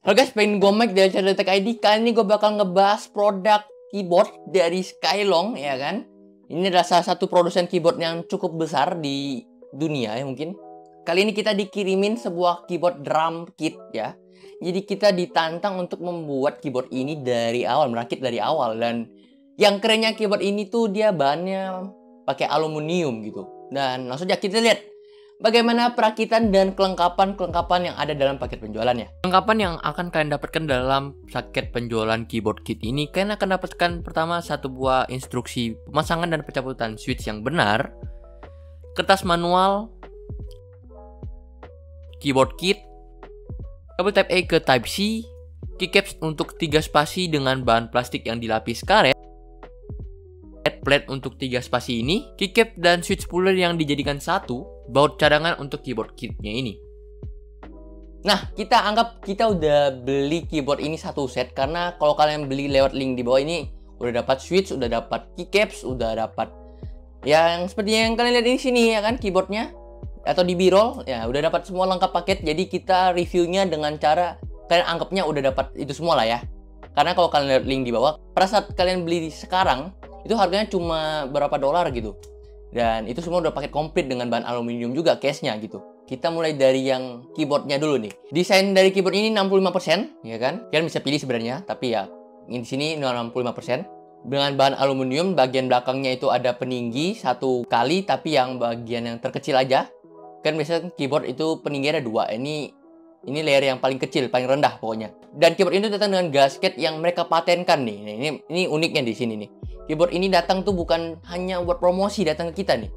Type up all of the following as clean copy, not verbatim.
Halo guys, pengen gue Mike dari channel Tech ID. Kali ini gue bakal ngebahas produk keyboard dari Skylong, ya kan. Ini adalah salah satu produsen keyboard yang cukup besar di dunia ya mungkin. Kali ini kita dikirimin sebuah keyboard drum kit ya. Jadi kita ditantang untuk membuat keyboard ini dari awal, merakit dari awal. Dan yang kerennya keyboard ini tuh dia bahannya pakai aluminium gitu. Dan langsung aja kita lihat bagaimana perakitan dan kelengkapan yang ada dalam paket penjualannya. Kelengkapan yang akan kalian dapatkan dalam paket penjualan keyboard kit ini, kalian akan dapatkan pertama satu buah instruksi pemasangan dan pencabutan switch yang benar, kertas manual, keyboard kit, kabel Type A ke Type C, keycaps untuk 3 spasi dengan bahan plastik yang dilapis karet, plate untuk 3 spasi ini, keycap dan switch puller yang dijadikan satu, baut cadangan untuk keyboard kitnya ini. Nah, kita anggap kita udah beli keyboard ini satu set, karena kalau kalian beli lewat link di bawah ini udah dapat switch, udah dapat keycaps, udah dapat yang seperti yang kalian lihat di sini ya kan, keyboardnya atau di B-roll ya, udah dapat semua lengkap paket. Jadi kita reviewnya dengan cara kalian anggapnya udah dapat itu semua lah ya. Karena kalau kalian lihat link di bawah, pada saat kalian beli sekarang itu harganya cuma berapa dolar gitu. Dan itu semua udah paket komplit dengan bahan aluminium juga case-nya gitu. Kita mulai dari yang keyboardnya dulu nih. Desain dari keyboard ini 65% ya kan. Kalian bisa pilih sebenarnya, tapi ya di sini 65%. Dengan bahan aluminium, bagian belakangnya itu ada peninggi satu kali, tapi yang bagian yang terkecil aja. Kan biasanya keyboard itu peningginya ada 2. Ini layer yang paling kecil, paling rendah pokoknya. Dan keyboard ini datang dengan gasket yang mereka patenkan nih. Nah, ini uniknya di sini nih. Keyboard ini datang tuh bukan hanya buat promosi, datang ke kita nih.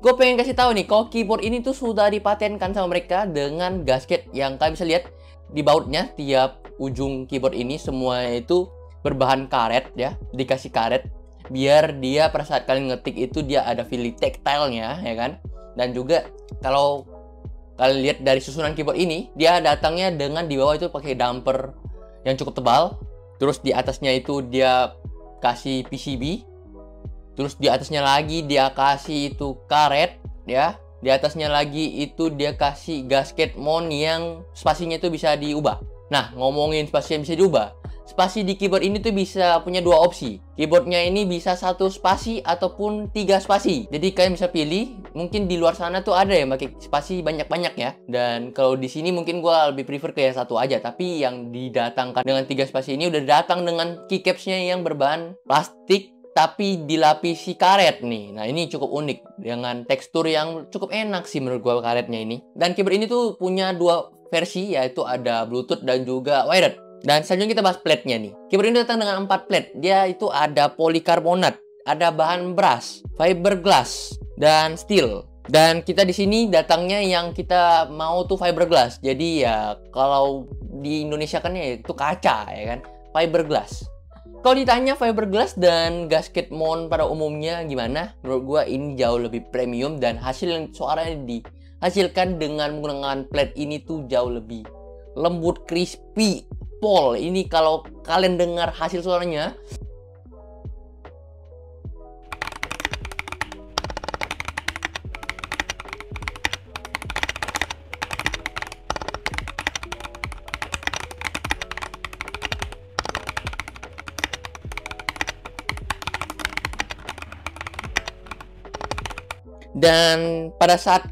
Gue pengen kasih tahu nih, kalau keyboard ini tuh sudah dipatenkan sama mereka dengan gasket yang kalian bisa lihat di bautnya. Tiap ujung keyboard ini semua itu berbahan karet ya, dikasih karet biar dia pada saat kalian ngetik itu dia ada feeling tactile-nya ya kan. Dan juga kalau kalian lihat dari susunan keyboard ini, dia datangnya dengan di bawah itu pakai damper yang cukup tebal. Terus di atasnya itu dia kasih PCB. Terus di atasnya lagi dia kasih itu karet ya. Di atasnya lagi itu dia kasih gasket mount yang spasinya itu bisa diubah. Nah, ngomongin spasi yang bisa diubah, spasi di keyboard ini tuh bisa punya 2 opsi. Keyboardnya ini bisa 1 spasi ataupun 3 spasi. Jadi kalian bisa pilih. Mungkin di luar sana tuh ada yang pakai spasi banyak-banyak ya. Dan kalau di sini mungkin gue lebih prefer ke yang 1 aja. Tapi yang didatangkan dengan 3 spasi ini udah datang dengan keycapsnya yang berbahan plastik tapi dilapisi karet nih. Nah, ini cukup unik dengan tekstur yang cukup enak sih menurut gue karetnya ini. Dan keyboard ini tuh punya 2 versi, yaitu ada Bluetooth dan juga wired. Dan selanjutnya kita bahas plate-nya nih. Keyboard ini datang dengan 4 plate. Dia itu ada polikarbonat, ada bahan brass, fiberglass, dan steel. Dan kita di sini datangnya yang kita mau tuh fiberglass. Jadi ya kalau di Indonesia kan ya itu kaca ya kan, fiberglass. Kalau ditanya fiberglass dan gasket mount pada umumnya gimana? Menurut gua ini jauh lebih premium dan hasil yang suaranya dihasilkan dengan menggunakan plate ini tuh jauh lebih lembut, crispy. Ini kalau kalian dengar hasil suaranya, dan pada saat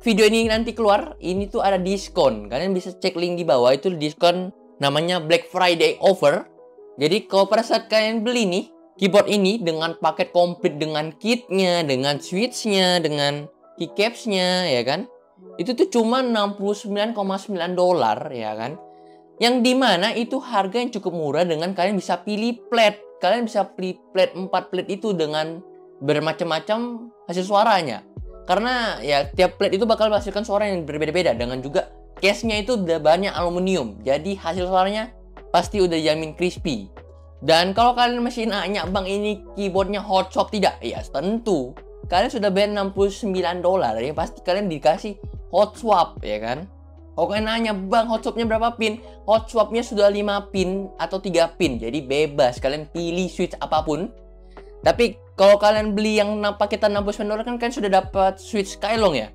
video ini nanti keluar, ini tuh ada diskon. Kalian bisa cek link di bawah, itu diskon namanya Black Friday offer. Jadi kalau pada saat kalian beli nih keyboard ini dengan paket komplit, dengan kitnya, dengan switchnya, dengan keycapsnya ya kan, itu tuh cuma 69,9 dolar ya kan. Yang dimana itu harga yang cukup murah dengan kalian bisa pilih plate. Kalian bisa pilih plate 4 plate itu dengan bermacam-macam hasil suaranya. Karena ya tiap plate itu bakal menghasilkan suara yang berbeda-beda. Dengan juga case-nya itu udah banyak aluminium. Jadi hasil suaranya pasti udah jamin crispy. Dan kalau kalian masih nanya, bang ini keyboardnya hot swap tidak? Ya tentu. Kalian sudah bayar 69 dolar ya, pasti kalian dikasih hot swap ya kan. Kalau kalian nanya, bang hot swapnya berapa pin? Hot swapnya sudah 5 pin atau 3 pin. Jadi bebas kalian pilih switch apapun. Tapi kalau kalian beli yang paketan 69 dolar kan kalian sudah dapat switch Skylong ya.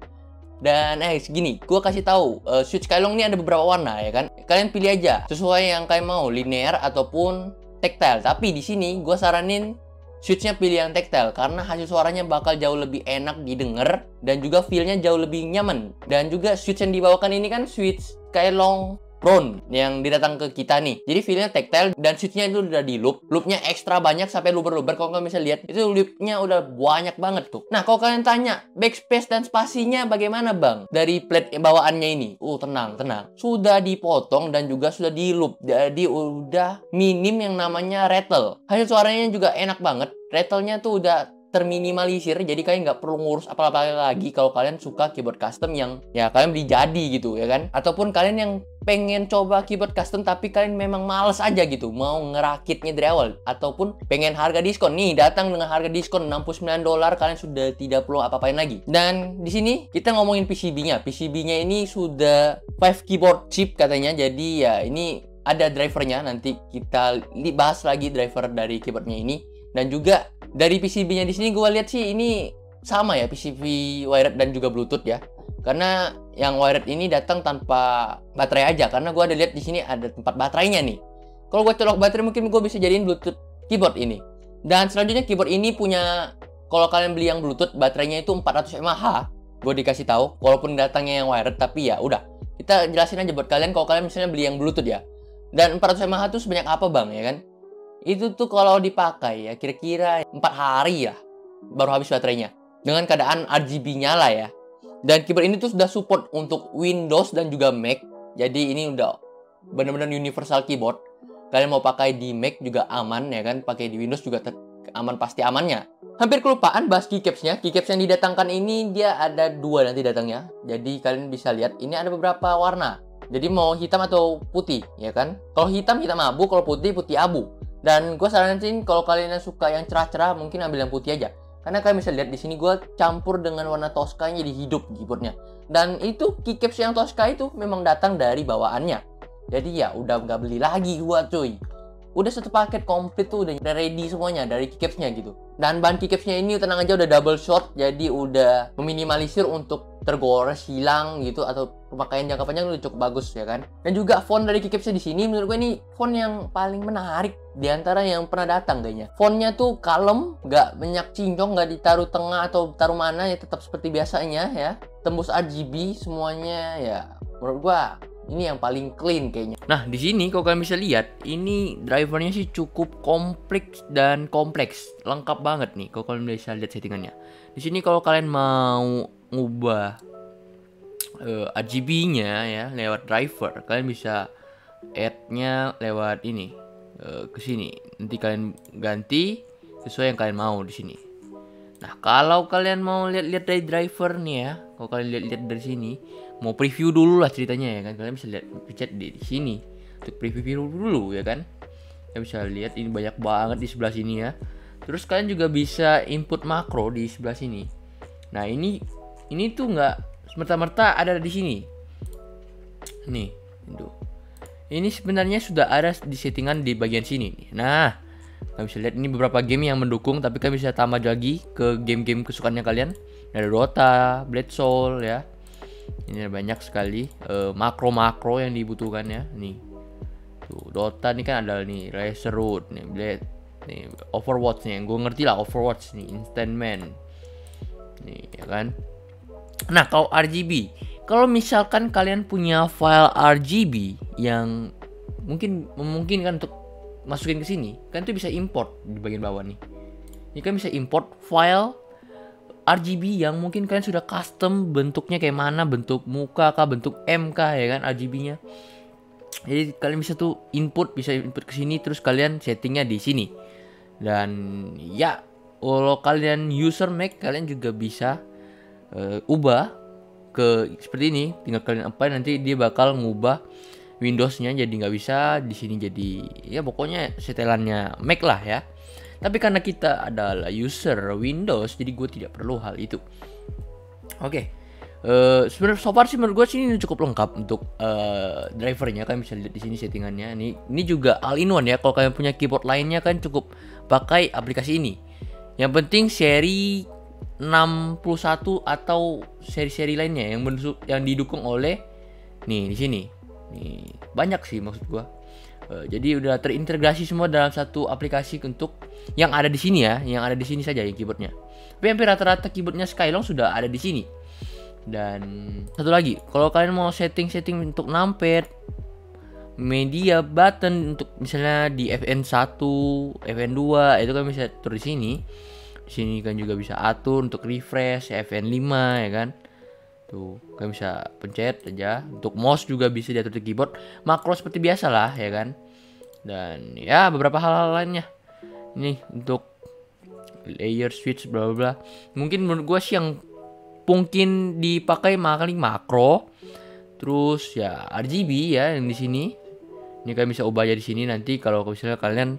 Dan segini, gue kasih tahu Switch Skylong ini ada beberapa warna ya kan. Kalian pilih aja sesuai yang kalian mau, linear ataupun tactile. Tapi di sini gue saranin Switch-nya pilih yang tactile karena hasil suaranya bakal jauh lebih enak didengar dan juga feel-nya jauh lebih nyaman. Dan juga Switch yang dibawakan ini kan Switch Skylong Brown yang didatang ke kita nih. Jadi feelnya tactile dan switchnya itu udah di loop. Loopnya ekstra banyak sampai luber-luber. Kalau kalian bisa lihat itu loopnya udah banyak banget tuh. Nah kalau kalian tanya backspace dan spasinya bagaimana bang dari plate bawaannya ini? Tenang. Sudah dipotong dan juga sudah di loop. Jadi udah minim yang namanya rattle. Hasil suaranya juga enak banget. Rattle-nya tuh udah terminimalisir, jadi kalian nggak perlu ngurus apa-apa lagi kalau kalian suka keyboard custom yang ya kalian beli jadi gitu ya kan. Ataupun kalian yang pengen coba keyboard custom tapi kalian memang males aja gitu mau ngerakitnya dari awal, ataupun pengen harga diskon nih, datang dengan harga diskon $69, kalian sudah tidak perlu apa-apain lagi. Dan di sini kita ngomongin PCB-nya. PCB-nya ini sudah 5 keyboard chip katanya, jadi ya ini ada drivernya, nanti kita bahas lagi driver dari keyboardnya ini. Dan juga dari PCB-nya di sini gue lihat sih ini sama ya, PCB wired dan juga Bluetooth ya. Karena yang wired ini datang tanpa baterai aja, karena gue ada lihat di sini ada tempat baterainya nih. Kalau gue colok baterai mungkin gue bisa jadiin Bluetooth keyboard ini. Dan selanjutnya keyboard ini punya, kalau kalian beli yang Bluetooth baterainya itu 400 mAh. Gue dikasih tahu, walaupun datangnya yang wired, tapi ya udah. Kita jelasin aja buat kalian kalau kalian misalnya beli yang Bluetooth ya. Dan 400 mAh itu sebanyak apa bang ya kan? Itu tuh kalau dipakai ya kira-kira 4 hari ya baru habis baterainya dengan keadaan RGB nyala ya. Dan keyboard ini tuh sudah support untuk Windows dan juga Mac. Jadi ini udah benar-benar universal keyboard. Kalian mau pakai di Mac juga aman ya kan, pakai di Windows juga aman, pasti amannya. Hampir kelupaan bahas keycaps-nya. Keycaps yang didatangkan ini dia ada 2 nanti datangnya. Jadi kalian bisa lihat ini ada beberapa warna. Jadi mau hitam atau putih ya kan. Kalau hitam abu, kalau putih abu. Dan gue saranin kalau kalian yang suka yang cerah-cerah mungkin ambil yang putih aja. Karena kalian bisa lihat di sini gue campur dengan warna Tosca jadi hidup keyboardnya. Dan itu keycaps yang Tosca itu memang datang dari bawaannya. Jadi ya udah nggak beli lagi gue cuy. Udah satu paket komplit tuh, udah ready semuanya dari keycapsnya gitu. Dan bahan keycapsnya ini tenang aja udah double shot, jadi udah meminimalisir untuk tergores, hilang gitu, atau pemakaian jangka panjang udah cukup bagus ya kan. Dan juga font dari keycapsnya di sini menurut gue ini font yang paling menarik di antara yang pernah datang kayaknya. Fontnya tuh kalem, nggak banyak cincong, nggak ditaruh tengah atau taruh mana ya, tetap seperti biasanya ya. Tembus RGB semuanya ya. Menurut gue ini yang paling clean kayaknya. Nah, di sini kalau kalian bisa lihat, ini drivernya sih cukup kompleks dan kompleks. Lengkap banget nih kalau kalian bisa lihat settingannya. Di sini kalau kalian mau ngubah RGB-nya ya lewat driver, kalian bisa add-nya lewat ini ke sini. Nanti kalian ganti sesuai yang kalian mau di sini. Nah, kalau kalian mau lihat-lihat dari driver nih ya, kalau kalian lihat-lihat dari sini, mau preview dulu lah ceritanya ya kan, kalian bisa lihat pencet di sini untuk preview dulu ya kan. Kalian bisa lihat ini banyak banget di sebelah sini ya. Terus kalian juga bisa input makro di sebelah sini. Nah, ini tuh nggak semerta-merta ada di sini. Nih, itu. Ini sebenarnya sudah ada di settingan di bagian sini nih. Nah, kalian bisa lihat ini beberapa game yang mendukung, tapi kalian bisa tambah lagi ke game-game kesukaannya kalian. Ada Dota, Blade Soul ya. Ini ada banyak sekali makro-makro yang dibutuhkan ya. Nih. Tuh, Dota nih kan ada nih Racer Road nih, Blade nih, Overwatch nih. Gue ngerti lah Overwatch nih, Instant Man. Nih ya kan. Nah, kalau RGB, kalau misalkan kalian punya file RGB yang mungkin memungkinkan untuk masukin ke sini, kan tuh bisa import di bagian bawah nih. Ini kan bisa import file RGB yang mungkin kalian sudah custom bentuknya kayak mana, bentuk muka kah, bentuk M kah ya kan RGB-nya. Jadi kalian bisa tuh bisa input ke sini, terus kalian settingnya di sini. Dan ya, kalau kalian user Mac, kalian juga bisa ubah ke seperti ini. Tinggal kalian apply, nanti dia bakal ngubah Windows-nya jadi nggak bisa di sini, jadi ya pokoknya setelannya Mac lah ya. Tapi karena kita adalah user Windows, jadi gue tidak perlu hal itu. Oke. Sebenarnya so far sih menurut gue sih ini cukup lengkap untuk drivernya. Kalian bisa lihat di sini settingannya. Ini juga all-in-one ya. Kalau kalian punya keyboard lainnya kan cukup pakai aplikasi ini. Yang penting seri 61 atau seri-seri lainnya yang didukung oleh nih di sini. Nih, banyak sih maksud gua. Jadi udah terintegrasi semua dalam satu aplikasi untuk yang ada di sini ya, yang ada di sini saja ya keyboardnya. Tapi hampir rata-rata keyboardnya Skylong sudah ada di sini. Dan satu lagi, kalau kalian mau setting untuk numpad, media button untuk misalnya di FN1, FN2 itu kan bisa atur di sini. Di sini kan juga bisa atur untuk refresh FN5 ya kan. Tuh, kalian bisa pencet aja. Untuk mouse juga bisa diatur di keyboard. Makro seperti biasa lah ya kan. Dan ya beberapa hal-hal lainnya. Ini untuk layer switch bla bla bla. Mungkin menurut gue sih yang mungkin dipakai makro. Terus ya RGB ya yang di sini. Ini kalian bisa ubah aja di sini nanti kalau misalnya kalian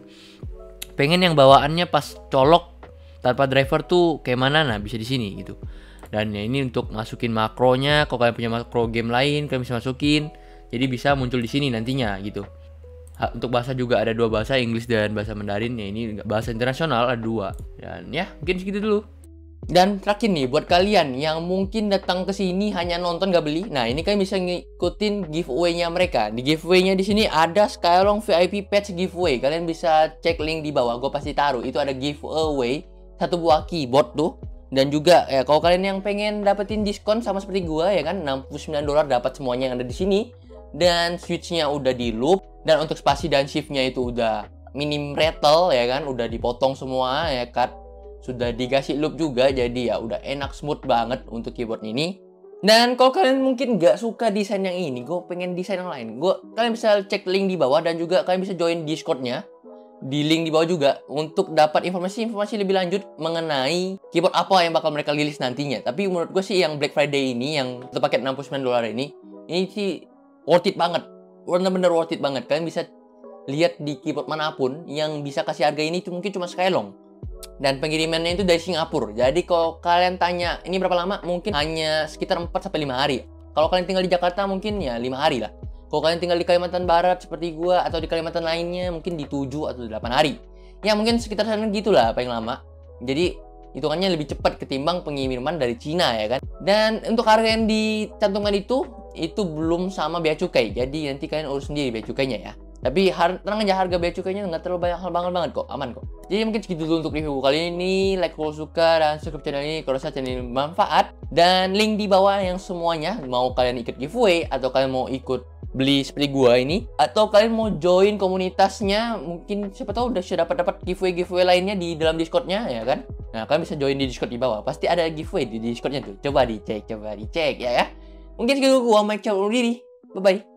pengen yang bawaannya pas colok tanpa driver tuh kayak mana, nah bisa di sini gitu. Dan ya ini untuk masukin makronya, kalau kalian punya makro game lain kalian bisa masukin. Jadi bisa muncul di sini nantinya gitu. Untuk bahasa juga ada 2 bahasa, Inggris dan bahasa Mandarin. Ya ini bahasa internasional ada 2. Dan ya mungkin segitu dulu. Dan terakhir nih buat kalian yang mungkin datang ke sini hanya nonton gak beli. Nah, ini kalian bisa ngikutin giveaway-nya mereka. Di giveaway-nya di sini ada Skylong VIP Patch giveaway. Kalian bisa cek link di bawah, gue pasti taruh. Itu ada giveaway 1 buah keyboard tuh. Dan juga ya kalau kalian yang pengen dapetin diskon sama seperti gua ya kan, $69 dapat semuanya yang ada di sini. Dan switch-nya udah di loop, dan untuk spasi dan shift-nya itu udah minim rattle ya kan, udah dipotong semua ya kan. Sudah dikasih loop juga, jadi ya udah enak smooth banget untuk keyboard ini. Dan kalau kalian mungkin gak suka desain yang ini, gue pengen desain yang lain, kalian bisa cek link di bawah, dan juga kalian bisa join Discord-nya di link di bawah juga untuk dapat informasi lebih lanjut mengenai keyboard apa yang bakal mereka rilis nantinya. Tapi menurut gue sih yang Black Friday ini, yang satu paket $69 ini sih worth it banget. Bener-bener worth it banget. Kalian bisa lihat di keyboard manapun yang bisa kasih harga ini mungkin cuma Skylong. Dan pengirimannya itu dari Singapura. Jadi kalau kalian tanya ini berapa lama, mungkin hanya sekitar 4-5 hari. Kalau kalian tinggal di Jakarta mungkin ya 5 hari lah. Kalau kalian tinggal di Kalimantan Barat seperti gua atau di Kalimantan lainnya mungkin di 7 atau 8 hari. Ya mungkin sekitar sana gitulah paling lama. Jadi hitungannya lebih cepat ketimbang pengiriman dari Cina ya kan. Dan untuk harga yang dicantumkan itu belum sama bea cukai. Jadi nanti kalian urus sendiri bea cukainya ya. Tapi tenang aja, harga bea cukainya nggak terlalu banget kok, aman kok. Jadi mungkin segitu dulu untuk review kali ini. Like kalau suka dan subscribe channel ini kalau rasa channel ini bermanfaat. Dan link di bawah yang semuanya, mau kalian ikut giveaway atau kalian mau ikut beli seperti gua ini, atau kalian mau join komunitasnya, mungkin siapa tahu udah dapat giveaway lainnya di dalam Discord-nya ya kan. Nah, kalian bisa join di Discord di bawah. Pasti ada giveaway di Discord-nya tuh. Coba dicek ya. Mungkin segitu gua Mike, cabut diri. Bye bye.